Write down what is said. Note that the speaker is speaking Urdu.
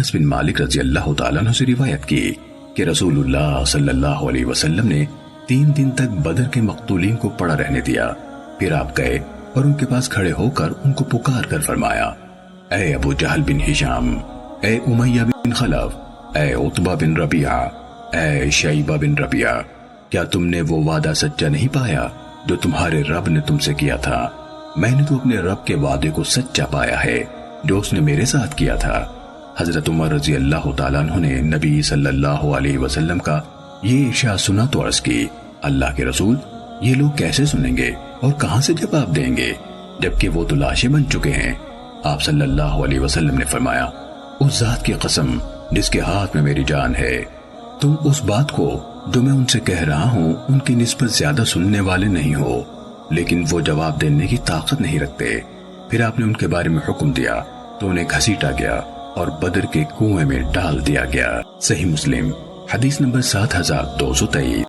انس بن مالک رضی اللہ تعالیٰ عنہ سے روایت کی کہ رسول اللہ صلی اللہ علیہ وسلم نے 3 دن تک بدر کے مقتولین کو پڑا رہنے دیا. پھر آپ گئے اور ان کے پاس کھڑے ہو کر ان کو پکار کر فرمایا: اے ابو جہل بن ہشام، اے امیہ بن خلف، اے عتبہ بن ربیعہ، اے شیبہ بن ربیعہ، کیا تم نے وہ وعدہ سچا نہیں پایا جو تمہارے رب نے تم سے کیا تھا؟ میں نے تو اپنے رب کے وعدے کو سچا پایا ہے جو اس نے میرے ساتھ کیا تھا. حضرت عمر رضی اللہ تعالیٰ عنہ نے نبی صلی اللہ علیہ وسلم کا یہ ارشاد سنا تو عرض کی: اللہ کے رسول، یہ لوگ کیسے سنیں گے اور کہاں سے جواب دیں گے جبکہ وہ تو لاشیں بن چکے ہیں؟ آپ صلی اللہ علیہ وسلم نے فرمایا: اس ذات کی قسم جس کے ہاتھ میں میری جان ہے، تم اس بات کو جو میں ان سے کہہ رہا ہوں ان کی نسبت زیادہ سننے والے نہیں ہو، لیکن وہ جواب دینے کی طاقت نہیں رکھتے. پھر آپ نے ان کے بارے میں حکم دیا تو انہیں گھسیٹا گیا اور بدر کے کنویں میں ڈال دیا گیا. صحیح مسلم حدیث نمبر 7223.